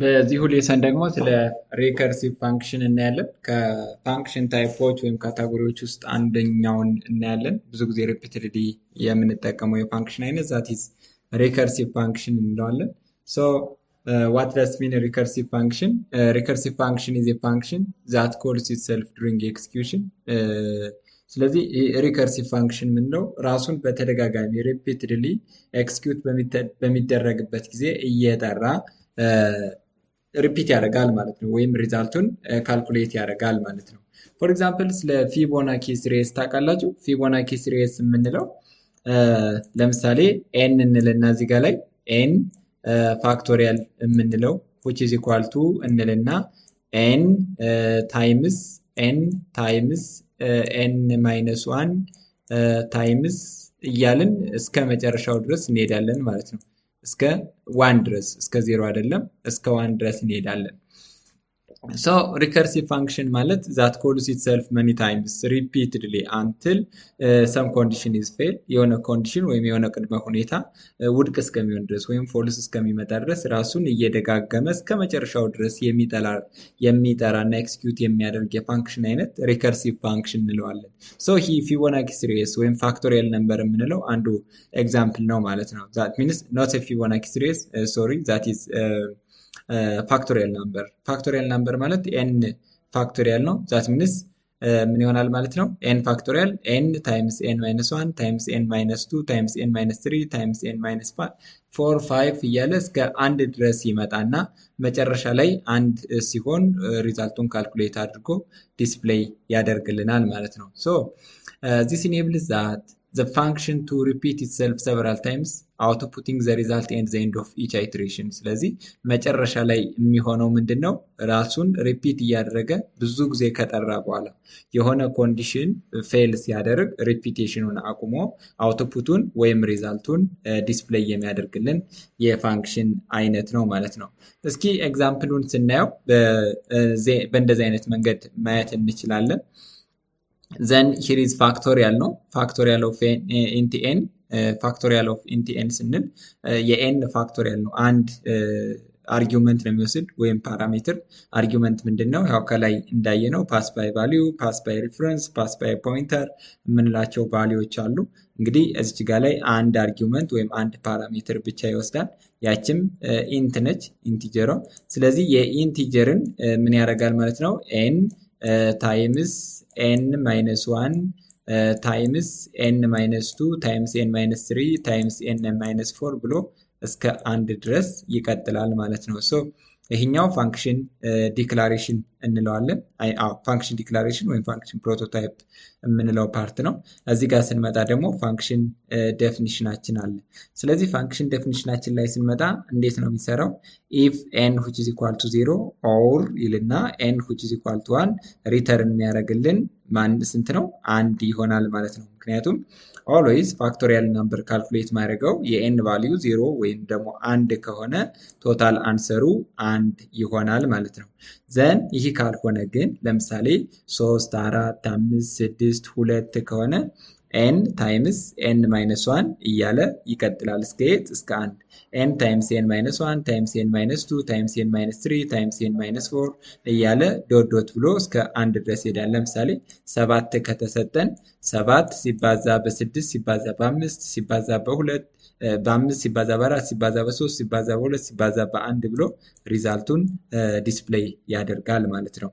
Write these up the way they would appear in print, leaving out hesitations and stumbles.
በዚሁ ሌሰን ደግሞ ስለ ሪከርሲቭ ፋንክሽን እናያለን። ከፋንክሽን ታይፖች ወይም ካታጎሪዎች ውስጥ አንደኛውን እናያለን። ብዙ ጊዜ ሪፒትድሊ የምንጠቀመው የፋንክሽን አይነት ዛት ኢዝ ሪከርሲቭ ፋንክሽን እንለዋለን። ሶ ዋት ዳስ ሚን ሪከርሲቭ ፋንክሽን? ሪከርሲቭ ፋንክሽን ኢዝ ኤ ፋንክሽን ዛት ኮልስ ኢትሰልፍ ዱሪንግ ኤክስኪዩሽን። ስለዚህ ሪከርሲቭ ፋንክሽን ምንለው ራሱን በተደጋጋሚ ሪፒትድሊ ኤክስኪዩት በሚደረግበት ጊዜ እየጠራ ሪፒት ያደርጋል ማለት ነው፣ ወይም ሪዛልቱን ካልኩሌት ያደርጋል ማለት ነው። ፎር ኤግዛምፕል ስለ ፊቦናኪ ሲሪስ ታውቃላችሁ? ፊቦናኪ ሲሪስ የምንለው ለምሳሌ ኤን እንልና እዚህ ጋር ላይ ኤን ፋክቶሪያል የምንለው which is equal to እንልና ኤን ታይምስ ኤን ማይነስ ዋን ታይምስ እያልን እስከ መጨረሻው ድረስ እንሄዳለን ማለት ነው። እስከ ዋን ድረስ፣ እስከ ዜሮ አይደለም፣ እስከ ዋን ድረስ እንሄዳለን። ሶ ሪከርሲቭ ፋንክሽን ማለት ዛት ኮልስ ኢትሰልፍ መኒ ታይምስ ሪፒትድሊ አንትል ሰም ኮንዲሽን ኢዝ ፌል፣ የሆነ ኮንዲሽን ወይም የሆነ ቅድመ ሁኔታ ውድቅ እስከሚሆን ድረስ ወይም ፎልስ እስከሚመጣ ድረስ ራሱን እየደጋገመ እስከ መጨረሻው ድረስ የሚጠራ እና ኤክስኪዩት የሚያደርግ የፋንክሽን አይነት ሪከርሲቭ ፋንክሽን እንለዋለን። ሶ ሂ ፊቦናኪ ሲሪስ ወይም ፋክቶሪያል ነምበር የምንለው አንዱ ኤግዛምፕል ነው ማለት ነው። ዛት ሚንስ ኖት ፊቦናኪ ሲሪስ ሶሪ ዛት ኢዝ ፋክቶሪያል ናምበር። ፋክቶሪያል ናምበር ማለት ኤን ፋክቶሪያል ነው። ዛት ሚንስ ምን ይሆናል ማለት ነው? ኤን ፋክቶሪያል ኤን ታይምስ ኤን ማይነስ ዋን ታይምስ ኤን ማይነስ ቱ ታይምስ ኤን ማይነስ ትሪ ታይምስ ኤን ማይነስ ፎር ፋይቭ እያለ እስከ አንድ ድረስ ይመጣና መጨረሻ ላይ አንድ ሲሆን ሪዛልቱን ካልኩሌት አድርጎ ዲስፕሌይ ያደርግልናል ማለት ነው። ሶ ዚስ ኢኔብልስ ዛት the function to repeat itself several times outputting the result at the end of each iteration። ስለዚህ መጨረሻ ላይ የሚሆነው ምንድነው? ራሱን ሪፒት እያደረገ ብዙ ጊዜ ከጠራ በኋላ የሆነ ኮንዲሽን ፌል ሲያደርግ ሪፒቴሽኑን አቁሞ አውትፑቱን ወይም ሪዛልቱን ዲስፕሌይ የሚያደርግልን የፋንክሽን አይነት ነው ማለት ነው። እስኪ ኤግዛምፕሉን ስናየው በእንደዚህ አይነት መንገድ ማየት እንችላለን። then here is factorial ነው። factorial of int n factorial of int n ስንል የn ፋክቶሪያል ነው። አንድ አርጊውመንት ነው የሚወስድ ወይም ፓራሜትር። አርጊውመንት ምንድነው? ያው ከላይ እንዳየነው ፓስ ባይ ቫልዩ፣ ፓስ ባይ ሪፈረንስ፣ ፓስ ባይ ፖይንተር የምንላቸው ቫልዩዎች አሉ። እንግዲህ እዚች ጋር ላይ አንድ አርጊውመንት ወይም አንድ ፓራሜትር ብቻ ይወስዳል። ያችም ኢንት ነች፣ ኢንቲጀሯ። ስለዚህ የኢንቲጀርን ምን ያደርጋል ማለት ነው? ኤን ታይምስ ኤን ማይነስ ዋን ታይምስ ኤን ማይነስ ቱ ታይምስ ኤን ማይነስ ትሪ ታይምስ ኤን ማይነስ ፎር ብሎ እስከ አንድ ድረስ ይቀጥላል ማለት ነው። ሶ ይሄኛው ፋንክሽን ዲክላሬሽን እንለዋለን። ፋንክሽን ዲክላሬሽን ወይም ፋንክሽን ፕሮቶታይፕ የምንለው ፓርት ነው። እዚህ ጋር ስንመጣ ደግሞ ፋንክሽን ዴፊኒሽናችን አለ። ስለዚህ ፋንክሽን ዴፊኒሽናችን ላይ ስንመጣ እንዴት ነው የሚሰራው? ኢፍ ኤን which is equal to 0 ኦር ይልና ኤን which is equal to 1 ሪተርን የሚያደርግልን ማን ስንት ነው? አንድ ይሆናል ማለት ነው። ምክንያቱም ኦልዌይስ ፋክቶሪያል ናምበር ካልኩሌት ማድረገው የኤን ቫልዩ 0 ወይም ደግሞ አንድ ከሆነ ቶታል አንሰሩ አንድ ይሆናል ማለት ነው። ዘን ይህ ካልሆነ ግን ለምሳሌ 3 4 5 6 2 ከሆነ ኤን ታይምስ ኤን ማይነስ 1 እያለ ይቀጥላል እስከ የት? እስከ አንድ። ኤን ታይምስ ኤን ማይነስ 1 ታይምስ ኤን ማይነስ 2 ታይምስ ኤን ማይነስ 3 ታይምስ ኤን ማይነስ 4 እያለ ዶት ዶት ብሎ እስከ አንድ ድረስ ይሄዳል። ለምሳሌ 7 ከተሰጠን 7 ሲባዛ በ6 ሲባዛ በ5 ሲባዛ በ2 በ5 ሲባዛ በ4 ሲባዛ በ3 ሲባዛ በ2 ሲባዛ በ1 ብሎ ሪዛልቱን ዲስፕሌይ ያደርጋል ማለት ነው።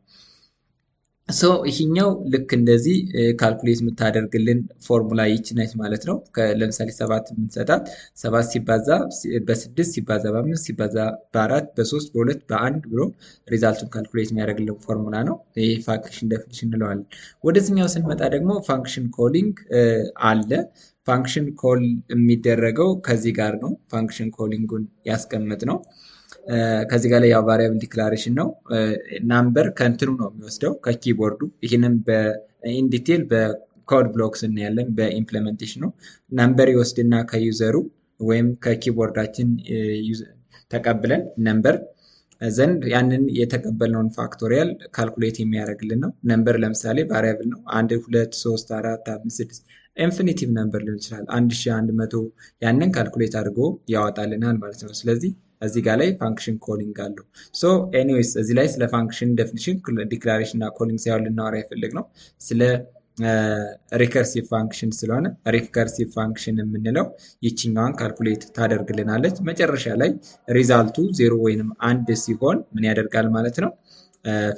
ሶ ይሄኛው ልክ እንደዚህ ካልኩሌት የምታደርግልን ፎርሙላ ይች ነች ማለት ነው። ለምሳሌ 7 የምንሰጣት 7 ሲባዛ በ6 ሲባዛ በ5 ሲባዛ በ4 በ3 በ2 በ1 ብሎ ሪዛልቱን ካልኩሌት የሚያደርግልን ፎርሙላ ነው። ይሄ ፋንክሽን ዴፊኒሽን እንለዋለን። ወደዚህኛው ስንመጣ ደግሞ ፋንክሽን ኮሊንግ አለ። ፋንክሽን ኮል የሚደረገው ከዚህ ጋር ነው። ፋንክሽን ኮሊንጉን ያስቀምጥ ነው። ከዚህ ጋር ላይ ያው ቫሪያብል ዲክላሬሽን ነው። ናምበር ከእንትኑ ነው የሚወስደው ከኪቦርዱ። ይህንን በኢን ዲቴል በኮድ ብሎክስ እናያለን። በኢምፕሊሜንቴሽን ነው ናምበር ይወስድና ከዩዘሩ ወይም ከኪቦርዳችን ተቀብለን ነምበር ዘንድ ያንን የተቀበልነውን ፋክቶሪያል ካልኩሌት የሚያደርግልን ነው። ነምበር ለምሳሌ ቫሪያብል ነው። 1 2 3 4 5 6 ኢንፊኒቲቭ ነምበር ሊሆን ይችላል። 1100 ያንን ካልኩሌት አድርጎ ያወጣልናል ማለት ነው። ስለዚህ እዚህ ጋር ላይ ፋንክሽን ኮሊንግ አለው። ሶ ኤኒዌይስ እዚህ ላይ ስለ ፋንክሽን ዴፊኒሽን ዲክላሬሽን እና ኮሊንግ ሳይሆን ልናወራ የፈለግነው ስለ ሪከርሲቭ ፋንክሽን ስለሆነ ሪከርሲቭ ፋንክሽን የምንለው ይችኛዋን ካልኩሌት ታደርግልናለች። መጨረሻ ላይ ሪዛልቱ 0 ወይንም 1 ሲሆን ምን ያደርጋል ማለት ነው?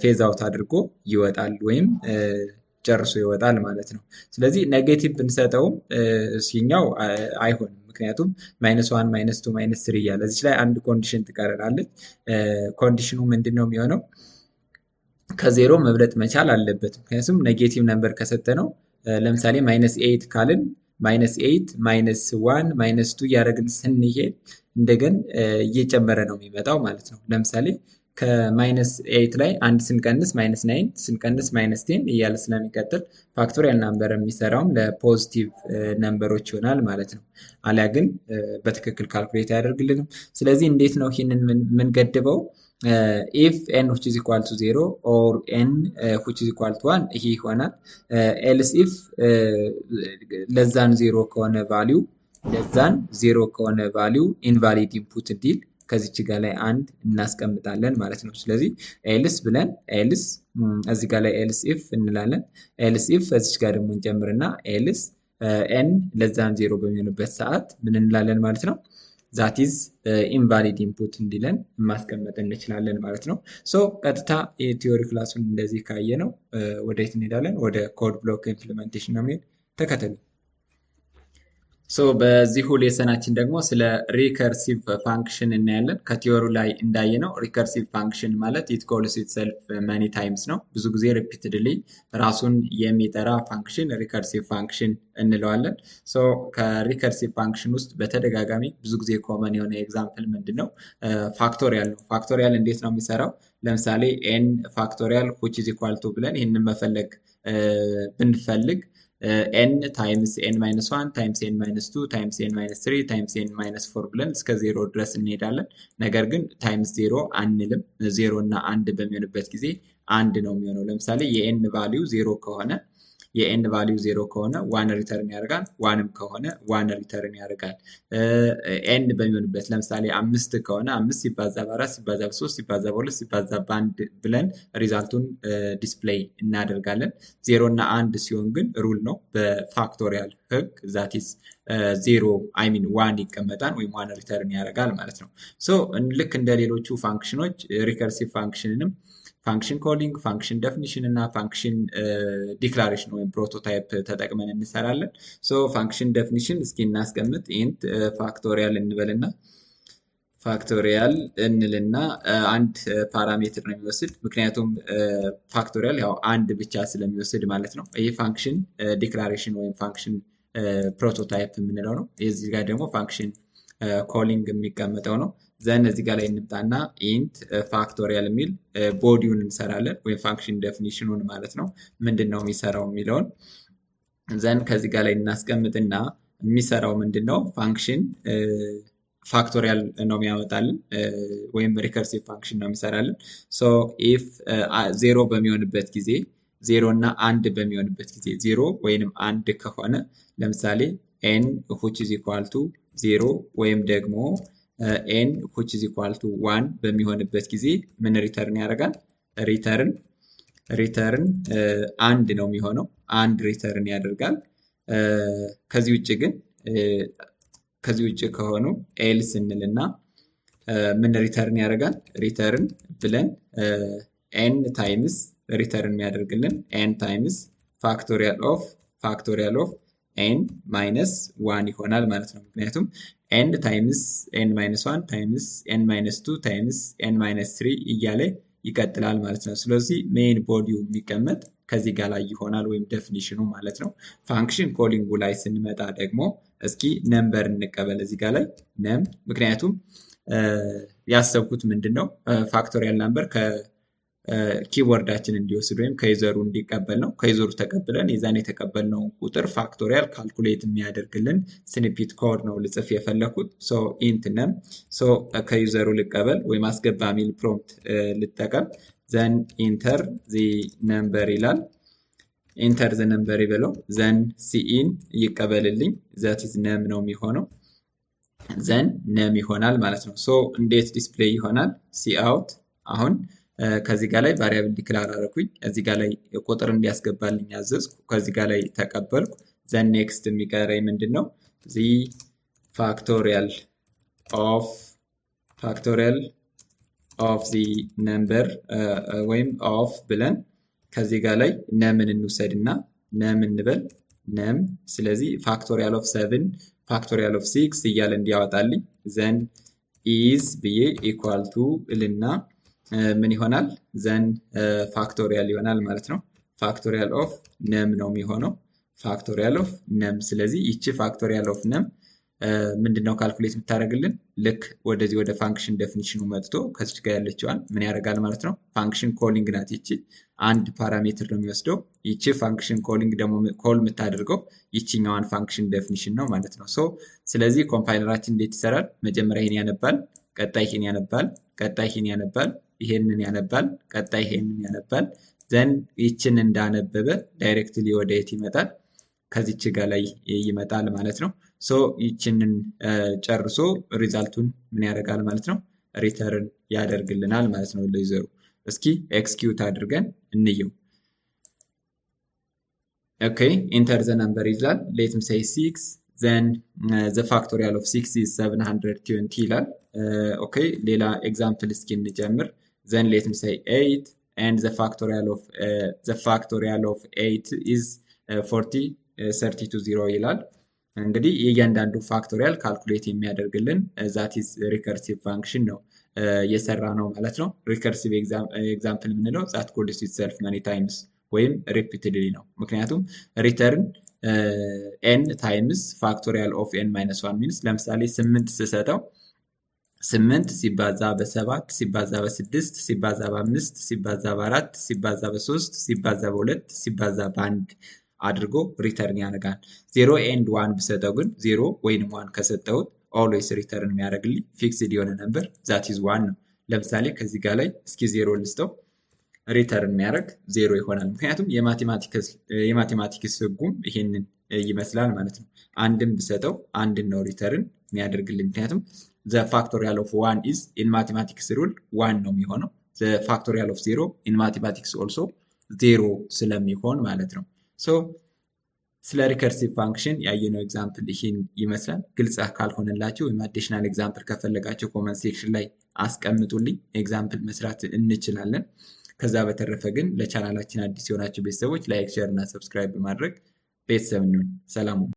ፌዝ አውት አድርጎ ይወጣል ወይም ጨርሶ ይወጣል ማለት ነው። ስለዚህ ኔጌቲቭ ብንሰጠውም ሲኛው አይሆንም። ምክንያቱም -1 -2 -3 እያለ እዚች ላይ አንድ ኮንዲሽን ትቀረናለች። ኮንዲሽኑ ምንድን ነው የሚሆነው? ከዜሮ መብለጥ መቻል አለበት። ምክንያቱም ኔጌቲቭ ነምበር ከሰጠ ነው። ለምሳሌ -8 ካልን -8 -1 -2 እያደረግን ስንሄድ እንደገን እየጨመረ ነው የሚመጣው ማለት ነው። ለምሳሌ ከ-8 ላይ አንድ ስንቀንስ -9 ስንቀንስ -10 እያለ ስለሚቀጥል ፋክቶሪያል ናምበር የሚሰራውም ለፖዚቲቭ ነምበሮች ይሆናል ማለት ነው። አሊያ ግን በትክክል ካልኩሌት አያደርግልንም። ስለዚህ እንዴት ነው ይህንን የምንገድበው? if n which is equal to 0 or n which is equal to 1 ይሄ ይሆናል። else if ለዛን 0 ከሆነ ቫልዩ ለዛን 0 ከሆነ ቫልዩ ኢንቫሊድ ኢንፑት እንዲል ከዚች ጋር ላይ አንድ እናስቀምጣለን ማለት ነው። ስለዚህ ኤልስ ብለን ኤልስ እዚህ ጋር ላይ ኤልስ ኢፍ እንላለን። ኤልስ ኢፍ እዚች ጋር ደግሞ እንጨምርና ኤልስ ኤን ለዛን 0 በሚሆንበት ሰዓት ምን እንላለን ማለት ነው? ዛት ኢዝ ኢንቫሊድ ኢንፑት እንዲለን ማስቀመጥ እንችላለን ማለት ነው። ሶ ቀጥታ የቲዮሪ ክላሱን እንደዚህ ካየ ነው ወደየት እንሄዳለን? ወደ ኮድ ብሎክ ኢምፕሊሜንቴሽን ነው የምንሄድ። ተከተሉ። ሶ በዚሁ ሌሰናችን ደግሞ ስለ ሪከርሲቭ ፋንክሽን እናያለን። ከቲዮሪ ላይ እንዳየነው ሪከርሲቭ ፋንክሽን ማለት ኢት ኮልስ ኢትሰልፍ መኒ ታይምስ ነው። ብዙ ጊዜ ሪፒትድሊ ራሱን የሚጠራ ፋንክሽን ሪከርሲቭ ፋንክሽን እንለዋለን። ሶ ከሪከርሲቭ ፋንክሽን ውስጥ በተደጋጋሚ ብዙ ጊዜ ኮመን የሆነ ኤግዛምፕል ምንድን ነው? ፋክቶሪያል ነው። ፋክቶሪያል እንዴት ነው የሚሰራው? ለምሳሌ ኤን ፋክቶሪያል which is equal to ብለን ይህንን መፈለግ ብንፈልግ n ታይምስ n ማይነስ 1 ታይምስ n ማይነስ 2 ታይምስ n ማይነስ 3 ታይምስ n ማይነስ 4 ብለን እስከ 0 ድረስ እንሄዳለን። ነገር ግን ታይምስ 0 አንልም። 0 እና 1 በሚሆንበት ጊዜ 1 ነው የሚሆነው። ለምሳሌ የn ቫልዩ 0 ከሆነ የn ቫልዩ 0 ከሆነ 1 ሪተርን ያደርጋል። 1ም ከሆነ 1 ሪተርን ያደርጋል። n በሚሆንበት ለምሳሌ 5 ከሆነ 5 ሲባዛ በ4 ሲባዛ በ3 ሲባዛ በ2 ሲባዛ በ1 ብለን ሪዛልቱን ዲስፕሌይ እናደርጋለን። 0 እና 1 ሲሆን ግን ሩል ነው በፋክቶሪያል ህግ ዛቲስ 0 አይ ሚን 1 ይቀመጣል ወይም 1 ሪተርን ያደርጋል ማለት ነው። ሶ ልክ እንደ ሌሎቹ ፋንክሽኖች ሪከርሲቭ ፋንክሽንንም ፋንክሽን ኮሊንግ፣ ፋንክሽን ዴፊኒሽን እና ፋንክሽን ዲክላሬሽን ወይም ፕሮቶታይፕ ተጠቅመን እንሰራለን። ሶ ፋንክሽን ዴፊኒሽን እስኪ እናስቀምጥ። ኢንት ፋክቶሪያል እንበልና ፋክቶሪያል እንልና አንድ ፓራሜትር ነው የሚወስድ። ምክንያቱም ፋክቶሪያል ያው አንድ ብቻ ስለሚወስድ ማለት ነው። ይህ ፋንክሽን ዲክላሬሽን ወይም ፋንክሽን ፕሮቶታይፕ የምንለው ነው። የዚህ ጋር ደግሞ ፋንክሽን ኮሊንግ የሚቀመጠው ነው። ዘን እዚህ ጋር ላይ እንምጣና ኢንት ፋክቶሪያል የሚል ቦዲውን እንሰራለን ወይም ፋንክሽን ዴፊኒሽኑን ማለት ነው። ምንድን ነው የሚሰራው የሚለውን ዘን ከዚህ ጋር ላይ እናስቀምጥና የሚሰራው ምንድን ነው? ፋንክሽን ፋክቶሪያል ነው የሚያመጣልን ወይም ሪከርሲቭ ፋንክሽን ነው የሚሰራልን። ሶ ኢፍ 0 በሚሆንበት ጊዜ 0 እና 1 በሚሆንበት ጊዜ 0 ወይንም 1 ከሆነ ለምሳሌ n which is equal to 0 ወይም ደግሞ n which is equal to 1 በሚሆንበት ጊዜ ምን ሪተርን ያደርጋል? ሪተርን 1 ነው የሚሆነው። 1 ሪተርን ያደርጋል። ከዚህ ውጭ ግን ከዚህ ውጭ ከሆኑ ኤልስ እንልና ምን ሪተርን ያደርጋል? ሪተርን ብለን n ታይምስ ሪተርን የሚያደርግልን n ታይምስ ፋክቶሪያል ኦፍ n ማይነስ 1 ይሆናል ማለት ነው። ምክንያቱም n ታይምስ n ማይነስ 1 ታይምስ n ማይነስ 2 ታይምስ n ማይነስ 3 እያለ ይቀጥላል ማለት ነው። ስለዚህ ሜን ቦዲው የሚቀመጥ ከዚህ ጋር ላይ ይሆናል ወይም ዴፊኒሽኑ ማለት ነው። ፋንክሽን ኮሊንጉ ላይ ስንመጣ ደግሞ እስኪ ነምበር እንቀበል እዚህ ጋር ላይ ነም። ምክንያቱም ያሰብኩት ምንድነው ፋክቶሪያል ነምበር ከኪወርዳችን እንዲወስድ ወይም ከዩዘሩ እንዲቀበል ነው። ከዩዘሩ ተቀብለን የዛን የተቀበልነው ቁጥር ፋክቶሪያል ካልኩሌት የሚያደርግልን ስኒፒት ኮድ ነው ልጽፍ የፈለኩት። ሶ ኢንት ነም ሶ ከዩዘሩ ልቀበል ወይም አስገባ ሚል ፕሮምፕት ልጠቀም። ዘን ኢንተር ዚ ነምበር ይላል። ኢንተር ዘ ነምበር ይበለው። ዘን ሲኢን ይቀበልልኝ ዛት ኢዝ ነም ነው የሚሆነው። ዘን ነም ይሆናል ማለት ነው። ሶ እንዴት ዲስፕሌይ ይሆናል? ሲአውት አሁን ከዚህ ጋር ላይ ቫሪያብል ዲክላር አደረኩኝ። እዚህ ጋር ላይ ቁጥር እንዲያስገባልኝ አዘዝኩ። ከዚህ ጋር ላይ ተቀበልኩ። ዘን ኔክስት የሚቀረኝ ምንድን ነው? ዚ ፋክቶሪያል ኦፍ ዚ ነምበር ወይም ኦፍ ብለን ከዚህ ጋር ላይ ነምን እንውሰድ እና ነም እንበል ነም። ስለዚህ ፋክቶሪያል ኦፍ 7 ፋክቶሪያል ኦፍ 6 እያለ እንዲያወጣልኝ ዘን ኢዝ ብዬ ኢኳል ቱ እልና ምን ይሆናል? ዘን ፋክቶሪያል ይሆናል ማለት ነው። ፋክቶሪያል ኦፍ ነም ነው የሚሆነው። ፋክቶሪያል ኦፍ ነም። ስለዚህ ይቺ ፋክቶሪያል ኦፍ ነም ምንድነው ካልኩሌት የምታደርግልን? ልክ ወደዚህ ወደ ፋንክሽን ዴፊኒሽኑ መጥቶ ከዚች ጋር ያለችዋን ምን ያደርጋል ማለት ነው። ፋንክሽን ኮሊንግ ናት ይቺ። አንድ ፓራሜትር ነው የሚወስደው። ይቺ ፋንክሽን ኮሊንግ ደግሞ ኮል የምታደርገው ይቺኛዋን ፋንክሽን ዴፊኒሽን ነው ማለት ነው። ሶ ስለዚህ ኮምፓይለራችን እንዴት ይሰራል? መጀመሪያ ይሄን ያነባል፣ ቀጣይ ይሄን ያነባል፣ ቀጣይ ይሄን ያነባል፣ ይሄንን ያነባል፣ ቀጣይ ይሄንን ያነባል። ዘን ይችን እንዳነበበ ዳይሬክትሊ ወደ የት ይመጣል? ከዚች ጋር ላይ ይመጣል ማለት ነው። ሶ ይችንን ጨርሶ ሪዛልቱን ምን ያደርጋል ማለት ነው? ሪተርን ያደርግልናል ማለት ነው ለዩዘሩ። እስኪ ኤክስኪዩት አድርገን እንየው። ኦኬ ኢንተር ዘ ነምበር ይላል። ሌትም ሴይ 6 ዘን ዘ ፋክቶሪያል ኦፍ 6 ኢዝ 720 ይላል። ኦኬ ሌላ ኤግዛምፕል እስኪ እንጀምር። ዘን ሌትም ሴይ 8 and the factorial of 8 is 40 30 to 0 ይላል። እንግዲህ የእያንዳንዱ ፋክቶሪያል ካልኩሌት የሚያደርግልን ዛት ኢዝ ሪከርሲቭ ፋንክሽን ነው የሰራ ነው ማለት ነው። ሪከርሲቭ ኤግዛምፕል የምንለው ዛት ኮልስ ኢትሰልፍ መኒ ታይምስ ወይም ሪፒትድሊ ነው። ምክንያቱም ሪተርን ኤን ታይምስ ፋክቶሪያል ኦፍ ኤን ማይነስ 1 ሚንስ ለምሳሌ 8 ስሰጠው 8 ሲባዛ በ7 ሲባዛ በ6 ሲባዛ በ5 ሲባዛ በ4 ሲባዛ በ3 ሲባዛ በ2 ሲባዛ በ1 አድርጎ ሪተርን ያደርጋል። 0 ኤንድ 1 ብሰጠው ግን 0 ወይንም 1 ከሰጠሁት ኦልዌይስ ሪተርን የሚያደርግልኝ ፊክስድ የሆነ ነምበር ዛት ኢዝ 1 ነው። ለምሳሌ ከዚህ ጋር ላይ እስኪ 0 ልስጠው ሪተርን የሚያደርግ 0 ይሆናል። ምክንያቱም የማቴማቲክስ ህጉም ይሄንን ይመስላል ማለት ነው። አንድን ብሰጠው አንድን ነው ሪተርን የሚያደርግልኝ። ምክንያቱም the factorial of 1 is in mathematics rule 1 ነው የሚሆነው። the factorial of 0 in mathematics also 0 ስለሚሆን ማለት ነው። ሶ ስለ ሪከርሲቭ ፋንክሽን ያየነው ኤግዛምፕል ይህን ይመስላል። ግልጽ ካልሆነላችሁ ወይም አዲሽናል ኤግዛምፕል ከፈለጋችሁ ኮመንት ሴክሽን ላይ አስቀምጡልኝ፣ ኤግዛምፕል መስራት እንችላለን። ከዛ በተረፈ ግን ለቻናላችን አዲስ የሆናችሁ ቤተሰቦች ላይክ፣ ሼር እና ሰብስክራይብ በማድረግ ቤተሰብ እንሁን። ሰላም።